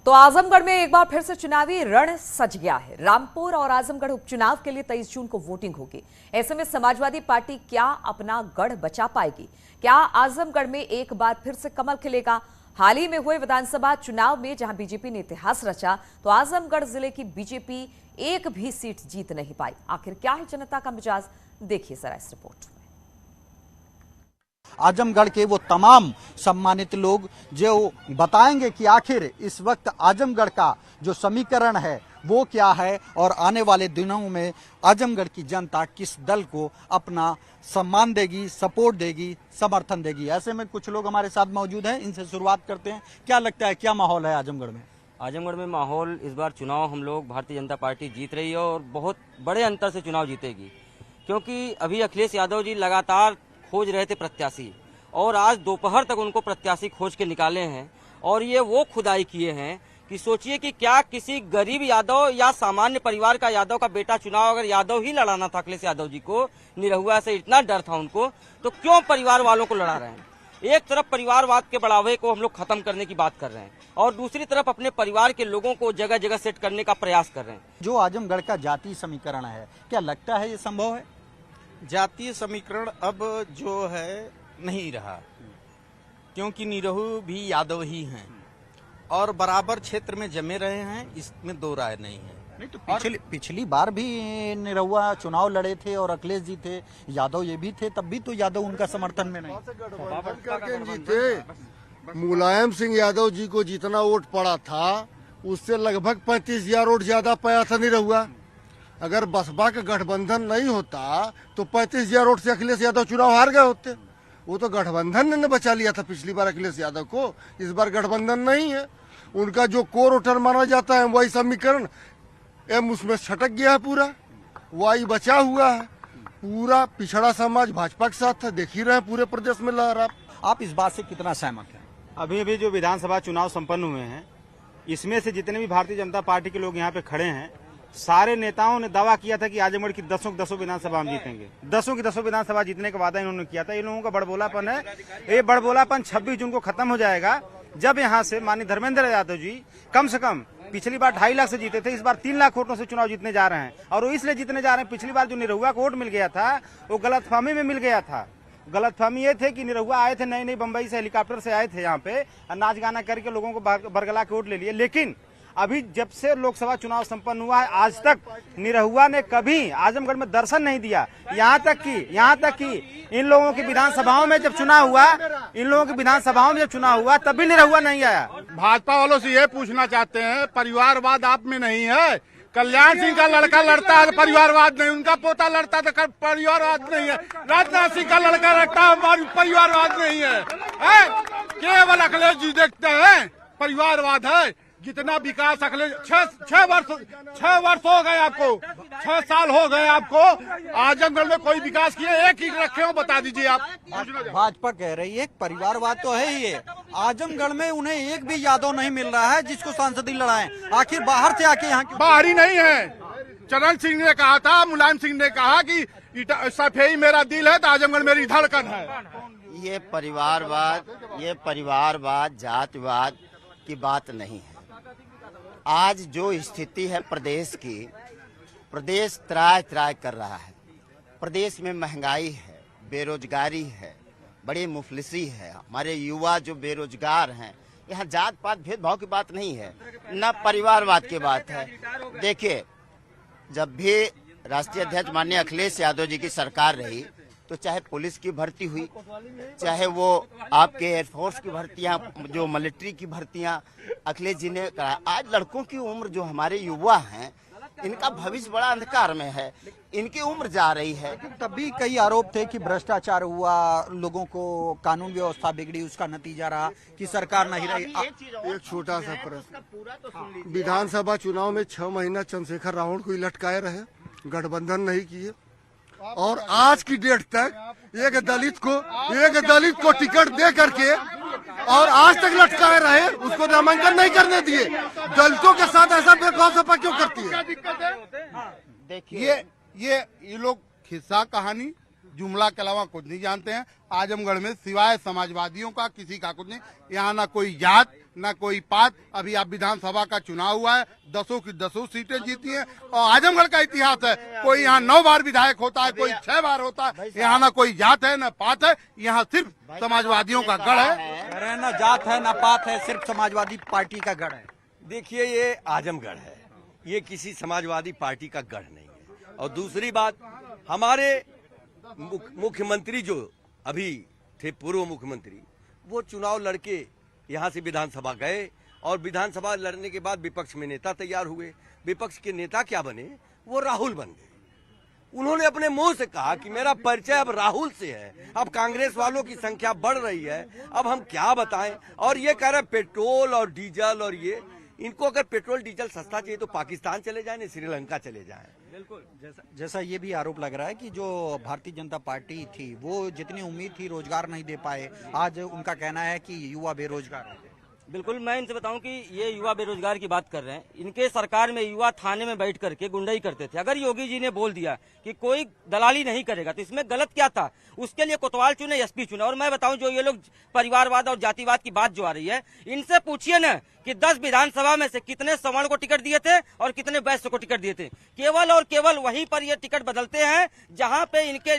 तो आजमगढ़ में एक बार फिर से चुनावी रण सज गया है। रामपुर और आजमगढ़ उपचुनाव के लिए 23 जून को वोटिंग होगी। ऐसे में समाजवादी पार्टी क्या अपना गढ़ बचा पाएगी? क्या आजमगढ़ में एक बार फिर से कमल खिलेगा? हाल ही में हुए विधानसभा चुनाव में जहां बीजेपी ने इतिहास रचा, तो आजमगढ़ जिले की बीजेपी एक भी सीट जीत नहीं पाई। आखिर क्या है जनता का मिजाज, देखिए जरा इस रिपोर्ट में। आजमगढ़ के वो तमाम सम्मानित लोग जो बताएंगे कि आखिर इस वक्त आजमगढ़ का जो समीकरण है वो क्या है और आने वाले दिनों में आजमगढ़ की जनता किस दल को अपना सम्मान देगी, सपोर्ट देगी, समर्थन देगी। ऐसे में कुछ लोग हमारे साथ मौजूद हैं, इनसे शुरुआत करते हैं। क्या लगता है, क्या माहौल है आजमगढ़ में? आजमगढ़ में माहौल, इस बार चुनाव हम लोग भारतीय जनता पार्टी जीत रही है और बहुत बड़े अंतर से चुनाव जीतेगी, क्योंकि अभी अखिलेश यादव जी लगातार खोज रहे थे प्रत्याशी और आज दोपहर तक उनको प्रत्याशी खोज के निकाले हैं। और ये वो खुदाई किए हैं कि सोचिए कि क्या किसी गरीब यादव या सामान्य परिवार का यादव का बेटा चुनाव अगर यादव ही लड़ाना था अखिलेश यादव जी को, निरहुआ से इतना डर था उनको, तो क्यों परिवार वालों को लड़ा रहे हैं? एक तरफ परिवारवाद के बढ़ावे को हम लोग खत्म करने की बात कर रहे हैं और दूसरी तरफ अपने परिवार के लोगों को जगह जगह सेट करने का प्रयास कर रहे हैं। जो आजमगढ़ का जातीय समीकरण है, क्या लगता है ये संभव है? जातीय समीकरण अब जो है नहीं रहा, क्योंकि निरहु भी यादव ही हैं और बराबर क्षेत्र में जमे रहे हैं, इसमें दो राय नहीं है। नहीं तो पिछली बार भी निरहुआ चुनाव लड़े थे और अखिलेश जी थे, यादव ये भी थे, तब भी तो यादव उनका समर्थन में नहीं जीते। मुलायम सिंह यादव जी को जितना वोट पड़ा था उससे लगभग 35,000 वोट ज्यादा पाया था निरहुआ। अगर बसपा का गठबंधन नहीं होता तो 35,000 वोट से अखिलेश यादव चुनाव हार गए होते। वो तो गठबंधन ने बचा लिया था पिछली बार अखिलेश यादव को, इस बार गठबंधन नहीं है। उनका जो कोर वोटर माना जाता है वही समीकरण उसमें छटक गया है, पूरा वही बचा हुआ है। पूरा पिछड़ा समाज भाजपा के साथ है, देख ही रहे हैं पूरे प्रदेश में लहर। आप इस बात से कितना सहमत हैं? अभी जो विधानसभा चुनाव संपन्न हुए हैं, इसमें से जितने भी भारतीय जनता पार्टी के लोग यहाँ पे खड़े हैं, सारे नेताओं ने दावा किया था कि आजमगढ़ की 10 विधानसभा हम जीतेंगे। 10 विधानसभा जीतने का वादा इन्होंने किया था। ये लोगों का बड़बोलापन है। ये बड़बोलापन 26 जून को खत्म हो जाएगा, जब यहाँ से माननीय धर्मेंद्र यादव जी कम से कम पिछली बार 2.5 लाख से जीते थे, इस बार 3 लाख वोटों से चुनाव जीतने जा रहे हैं। और वो इसलिए जीतने जा रहे हैं, पिछली बार जो निरहुआ को वोट मिल गया था वो गलतफहमी में मिल गया था। गलतफहमी ये थे कि निरहुआ आए थे नई बंबई से, हेलीकॉप्टर से आए थे यहाँ पे, नाच गाना करके लोगों को बरगला के वोट ले लिए। लेकिन अभी जब से लोकसभा चुनाव संपन्न हुआ है, आज तक निरहुआ ने कभी आजमगढ़ में दर्शन नहीं दिया। यहाँ तक कि इन लोगों की विधानसभाओं में जब चुनाव हुआ, तब भी निरहुआ नहीं आया। भाजपा वालों से ये पूछना चाहते हैं, परिवारवाद आप में नहीं है? कल्याण सिंह का लड़का लड़ता है, परिवारवाद नहीं। उनका पोता लड़ता है, परिवारवाद नहीं है। राजनाथ सिंह का लड़का लड़ता है, परिवारवाद नहीं है। केवल अखिलेश जी देखते हैं परिवारवाद है। जितना विकास अखिलेश 6 वर्ष हो गए आपको, 6 साल हो गए आपको, आजमगढ़ में कोई विकास किए? एक ही रखे हो, बता दीजिए आप। भाजपा कह रही है परिवारवाद तो है ही है, आजमगढ़ में उन्हें एक भी यादव नहीं मिल रहा है जिसको सांसदी लड़ाएं। आखिर बाहर से आके यहाँ बाहरी नहीं है। चरण सिंह ने कहा था, मुलायम सिंह ने कहा कि सफेई मेरा दिल है तो आजमगढ़ मेरी धड़कन है। ये परिवारवाद जातिवाद की बात नहीं है। आज जो स्थिति है प्रदेश की, प्रदेश त्राह कर रहा है। प्रदेश में महंगाई है, बेरोजगारी है, बड़ी मुफलिसी है। हमारे युवा जो बेरोजगार हैं, यहाँ जात पात भेदभाव की बात नहीं है, न परिवारवाद की बात है। देखिए, जब भी राष्ट्रीय अध्यक्ष माननीय अखिलेश यादव जी की सरकार रही, तो चाहे पुलिस की भर्ती हुई, चाहे वो आपके एयरफोर्स की भर्तियां, जो मिलिट्री की भर्तियां अखिलेश जी ने कराया। आज लड़कों की उम्र, जो हमारे युवा हैं, इनका भविष्य बड़ा अंधकार में है, इनकी उम्र जा रही है। तब भी कई आरोप थे कि भ्रष्टाचार हुआ, लोगों को कानून व्यवस्था बिगड़ी, उसका नतीजा रहा कि सरकार नहीं रही। एक छोटा सा प्रश्न, विधानसभा चुनाव में 6 महीना चंद्रशेखर रावण को लटकाए रहे, गठबंधन नहीं किए, और आज की डेट तक एक दलित को टिकट दे करके और आज तक लटकाए रहे, उसको नामांकन नहीं करने दिए। दलितों के साथ ऐसा बेखौफसपा क्यों करती है? देखिए, ये लोग खिस्सा कहानी जुमला के अलावा कुछ नहीं जानते हैं। आजमगढ़ में सिवाय समाजवादियों का किसी का कुछ नहीं। यहाँ ना कोई जात ना कोई पात। अभी आप विधानसभा का चुनाव हुआ है, 10 की 10 सीटें जीती हैं और आजमगढ़ का इतिहास है, कोई यहाँ 9 बार विधायक होता है, कोई 6 बार होता है। यहाँ ना कोई जात है ना पात है, यहाँ सिर्फ समाजवादियों का गढ़ है। ना जात है ना पात है, सिर्फ समाजवादी पार्टी का गढ़ है। देखिए, ये आजमगढ़ है, ये किसी समाजवादी पार्टी का गढ़ नहीं है। और दूसरी बात, हमारे मुख्यमंत्री जो अभी थे, पूर्व मुख्यमंत्री, वो चुनाव लड़के यहाँ से विधानसभा गए और विधानसभा लड़ने के बाद विपक्ष में नेता तैयार हुए। विपक्ष के नेता क्या बने? वो राहुल बन गए। उन्होंने अपने मुंह से कहा कि मेरा परिचय अब राहुल से है। अब कांग्रेस वालों की संख्या बढ़ रही है, अब हम क्या बताएं। और ये कह रहे पेट्रोल और डीजल, और ये इनको अगर पेट्रोल डीजल सस्ता चाहिए तो पाकिस्तान चले जाएं, नहीं श्रीलंका चले जाएं। बिल्कुल, जैसा ये भी आरोप लग रहा है कि जो भारतीय जनता पार्टी थी वो जितनी उम्मीद थी रोजगार नहीं दे पाए। आज उनका कहना है कि युवा बेरोजगार है। बिल्कुल, मैं इनसे बताऊं कि ये युवा बेरोजगार की बात कर रहे हैं। इनके सरकार में युवा थाने में बैठ करके गुंडाई करते थे। अगर योगी जी ने बोल दिया कि कोई दलाली नहीं करेगा तो इसमें गलत क्या था? उसके लिए कोतवाल चुने, एसपी चुने। और मैं बताऊं, जो ये लोग परिवारवाद और जातिवाद की बात जो आ रही है, इनसे पूछिए न कि 10 विधानसभा में से कितने सवर्ण को टिकट दिए थे और कितने वैश्य को टिकट दिए थे। केवल और केवल वहीं पर ये टिकट बदलते हैं जहां पे इनके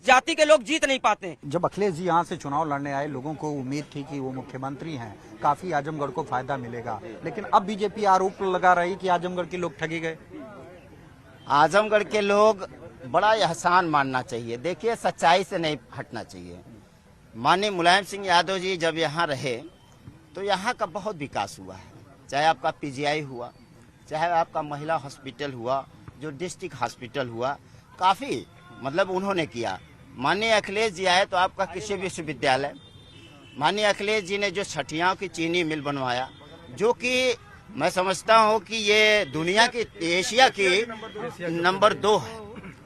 जाति के लोग जीत नहीं पाते। जब अखिलेश जी यहाँ से चुनाव लड़ने आए, लोगों को उम्मीद थी कि वो मुख्यमंत्री हैं, काफी आजमगढ़ को फायदा मिलेगा, लेकिन अब बीजेपी आरोप लगा रही कि आजमगढ़ के लोग ठगे गए। आजमगढ़ के लोग बड़ा एहसान मानना चाहिए। देखिए, सच्चाई से नहीं हटना चाहिए। माननीय मुलायम सिंह यादव जी जब यहाँ रहे तो यहाँ का बहुत विकास हुआ है। चाहे आपका पीजीआई हुआ, चाहे आपका महिला हॉस्पिटल हुआ, जो डिस्ट्रिक्ट हॉस्पिटल हुआ, काफ़ी मतलब उन्होंने किया। माननीय अखिलेश जी आए तो आपका कृषि विश्वविद्यालय, माननीय अखिलेश जी ने जो छठियाओं की चीनी मिल बनवाया, जो कि मैं समझता हूँ कि ये दुनिया की, एशिया की नंबर 2 है।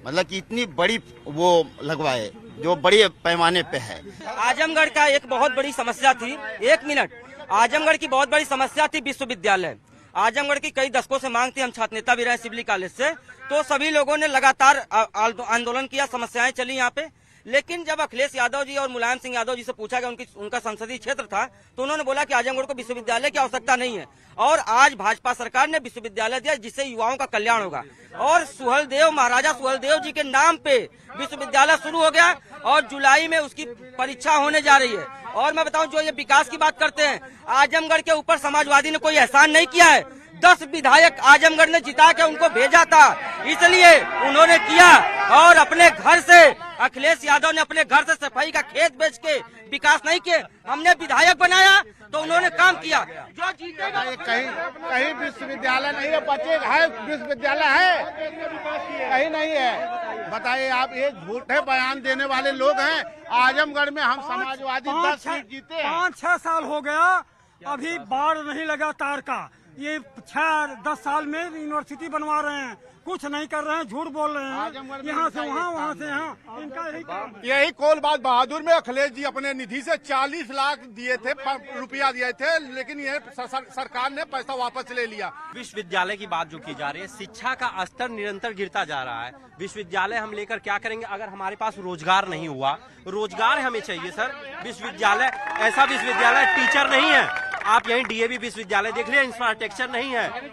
मतलब कि इतनी बड़ी वो लगवाए जो बड़े पैमाने पे है। आजमगढ़ का एक बहुत बड़ी समस्या थी, 1 मिनट, आजमगढ़ की बहुत बड़ी समस्या थी विश्वविद्यालय। आजमगढ़ की कई दशकों से मांग थी, हम छात्र नेता भी रहे सिविल कॉलेज से, तो सभी लोगों ने लगातार आंदोलन किया, समस्याएं चली यहाँ पे। लेकिन जब अखिलेश यादव जी और मुलायम सिंह यादव जी से पूछा गया, उनका संसदीय क्षेत्र था, तो उन्होंने बोला कि आजमगढ़ को विश्वविद्यालय की आवश्यकता नहीं है। और आज भाजपा सरकार ने विश्वविद्यालय दिया जिससे युवाओं का कल्याण होगा। और सुहेलदेव, महाराजा सुहेलदेव जी के नाम पे विश्वविद्यालय शुरू हो गया और जुलाई में उसकी परीक्षा होने जा रही है। और मैं बताऊं, जो ये विकास की बात करते हैं, आजमगढ़ के ऊपर समाजवादी ने कोई एहसान नहीं किया है। 10 विधायक आजमगढ़ ने जिता के उनको भेजा था, इसलिए उन्होंने किया। और अपने घर से अखिलेश यादव ने अपने घर से सफाई का खेत बेच के विकास नहीं किए। हमने विधायक बनाया तो उन्होंने काम किया। जो जीतेगा कहीं विश्वविद्यालय नहीं है, बच्चे है विश्वविद्यालय है, कहीं नहीं है। बताइए आप, ये झूठे बयान देने वाले लोग हैं। आजमगढ़ में हम समाजवादी 10 सीट जीते हैं। 5-6 साल हो गया, अभी बाढ़ नहीं लगा तार का। ये 6-10 साल में यूनिवर्सिटी बनवा रहे हैं, कुछ नहीं कर रहे हैं, झूठ बोल रहे हैं। यहाँ से वहाँ, वहाँ से यहाँ, इनका यही कोल बात बहादुर में अखिलेश जी अपने निधि से 40 लाख दिए थे, रुपया दिए थे, लेकिन ये सरकार ने पैसा वापस ले लिया। विश्वविद्यालय की बात जो की जा रही है, शिक्षा का स्तर निरंतर गिरता जा रहा है। विश्वविद्यालय हम लेकर क्या करेंगे अगर हमारे पास रोजगार नहीं हुआ? रोजगार हमें चाहिए सर। विश्वविद्यालय, ऐसा विश्वविद्यालय टीचर नहीं है। आप यहीं डीएवी विश्वविद्यालय देख लिया, इंफ्रास्ट्रक्चर नहीं है।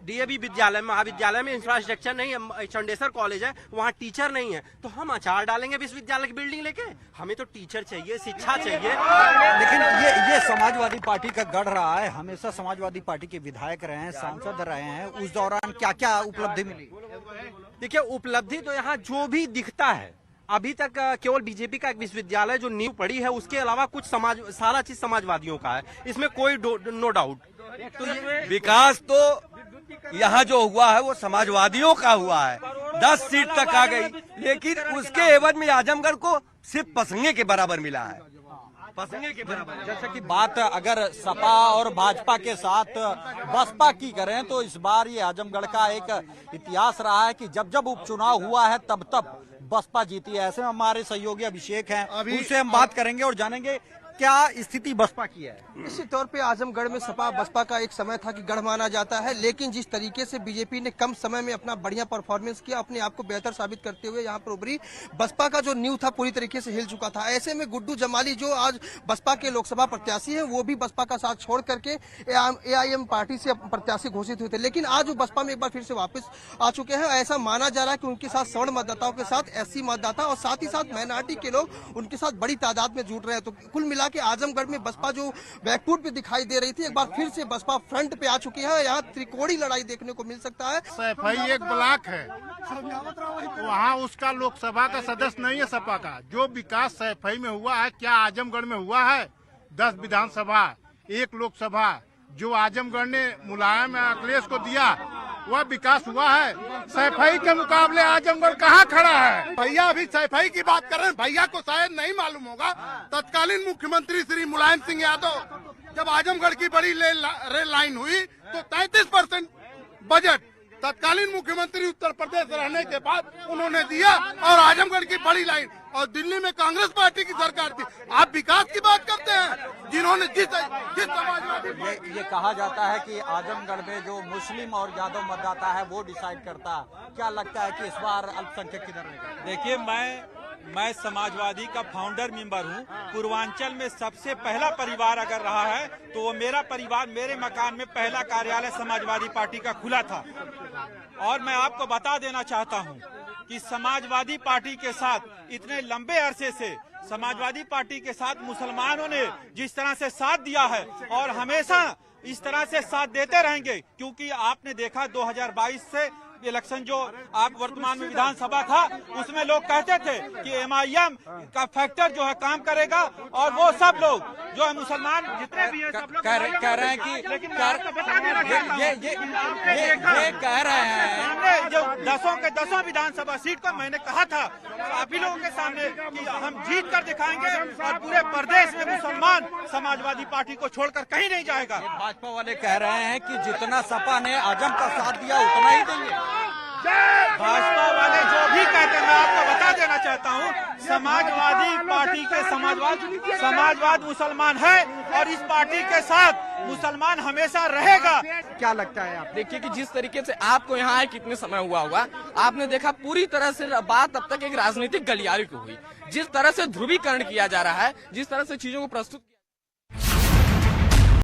डीएवी विद्यालय, महाविद्यालय में इंफ्रास्ट्रक्चर नहीं है। चंडेसर कॉलेज है, वहाँ टीचर नहीं है, तो हम अचार डालेंगे विश्वविद्यालय की बिल्डिंग लेके? हमें तो टीचर चाहिए, शिक्षा चाहिए। लेकिन ये समाजवादी पार्टी का गढ़ रहा है, हमेशा समाजवादी पार्टी के विधायक रहे हैं, सांसद रहे हैं। उस दौरान क्या क्या उपलब्धि मिली? देखिए, उपलब्धि तो यहाँ जो भी दिखता है, अभी तक केवल बीजेपी का एक विश्वविद्यालय जो नींव पड़ी है, उसके अलावा कुछ सारा चीज समाजवादियों का है, इसमें कोई नो डाउट। तो ये विकास तो यहाँ जो हुआ है वो समाजवादियों का हुआ है। 10 सीट तक आ गई, लेकिन उसके एवज में आजमगढ़ को सिर्फ पसंगे के बराबर मिला है। पसंगे के बराबर। जैसे कि बात अगर सपा और भाजपा के साथ बसपा की करें तो इस बार ये आजमगढ़ का एक इतिहास रहा है कि जब जब उपचुनाव हुआ है तब तब बसपा जीती है। ऐसे में हमारे सहयोगी अभिषेक हैं, उनसे हम बात करेंगे और जानेंगे क्या स्थिति बसपा की है? निश्चित तौर पे आजमगढ़ में सपा बसपा का एक समय था कि गढ़ माना जाता है, लेकिन जिस तरीके से बीजेपी ने कम समय में अपना बढ़िया परफॉर्मेंस किया, अपने आप को बेहतर साबित करते हुए यहाँ पर उभरी, बसपा का जो नींव था पूरी तरीके से हिल चुका था। ऐसे में गुड्डू जमाली जो आज बसपा के लोकसभा प्रत्याशी हैं, वो भी बसपा का साथ छोड़ करके AIM पार्टी से प्रत्याशी घोषित हुए थे, लेकिन आज वो बसपा में एक बार फिर से वापस आ चुके हैं। ऐसा माना जा रहा है कि उनके साथ सवर्ण मतदाताओं के साथ SC मतदाता और साथ ही साथ माइनॉरिटी के लोग उनके साथ बड़ी तादाद में जुट रहे हैं। तो कुल मिला के आजमगढ़ में बसपा जो बैकफुट पे दिखाई दे रही थी, एक बार फिर से बसपा फ्रंट पे आ चुकी है। यहाँ त्रिकोणीय लड़ाई देखने को मिल सकता है। सैफई एक ब्लॉक है, वहाँ उसका लोकसभा का सदस्य नहीं है सपा का। जो विकास सैफई में हुआ है, क्या आजमगढ़ में हुआ है? 10 विधानसभा, 1 लोकसभा जो आजमगढ़ ने मुलायम अखिलेश को दिया, वह विकास हुआ है। सैफई के मुकाबले आजमगढ़ कहाँ खड़ा है? भैया अभी सैफई की बात कर रहे हैं, भैया को शायद नहीं मालूम होगा, तत्कालीन मुख्यमंत्री श्री मुलायम सिंह यादव जब आजमगढ़ की बड़ी रेल लाइन हुई तो 33% बजट तत्कालीन मुख्यमंत्री उत्तर प्रदेश रहने के बाद उन्होंने दिया, और आजमगढ़ की बड़ी लाइन, और दिल्ली में कांग्रेस पार्टी की सरकार थी। आप विकास की बात करते हैं, जिन्होंने जिस समाजवादी ये कहा जाता है कि आजमगढ़ में जो मुस्लिम और यादव मतदाता है वो डिसाइड करता है। क्या लगता है कि इस बार अल्पसंख्यक किधर रहेगा? देखिए, मैं समाजवादी का फाउंडर मेंबर हूं। पूर्वांचल में सबसे पहला परिवार अगर रहा है तो वो मेरा परिवार। मेरे मकान में पहला कार्यालय समाजवादी पार्टी का खुला था, और मैं आपको बता देना चाहता हूं कि समाजवादी पार्टी के साथ इतने लंबे अरसे से समाजवादी पार्टी के साथ मुसलमानों ने जिस तरह से साथ दिया है और हमेशा इस तरह से साथ देते रहेंगे, क्योंकि आपने देखा 2022 से इलेक्शन जो आप वर्तमान में विधानसभा था, उसमें लोग कहते थे कि MIM का फैक्टर जो है काम करेगा, और वो सब लोग जो है मुसलमान जितने भी हैं सब लोग कह रहे हैं कि लेकिन मैं आपको बता देना चाहता हूं, ये कह रहे हैं हमने जो 10 विधानसभा सीट को मैंने कहा था काफी लोगों के सामने कि हम जीत कर दिखाएंगे, और पूरे प्रदेश में मुसलमान समाजवादी पार्टी को छोड़कर कहीं नहीं जाएगा। भाजपा वाले कह रहे हैं कि जितना सपा ने आजम का साथ दिया उतना ही देंगे। भाजपा वाले जो भी कहते हैं, मैं आपको बता देना चाहता हूं, समाजवादी पार्टी के समाजवाद मुसलमान है, और इस पार्टी के साथ मुसलमान हमेशा रहेगा। क्या लगता है आप? देखिए कि जिस तरीके से आपको यहाँ आए कितने समय हुआ होगा, आपने देखा पूरी तरह से बात अब तक एक राजनीतिक गलियारे की हुई। जिस तरह से ध्रुवीकरण किया जा रहा है, जिस तरह से चीजों को प्रस्तुत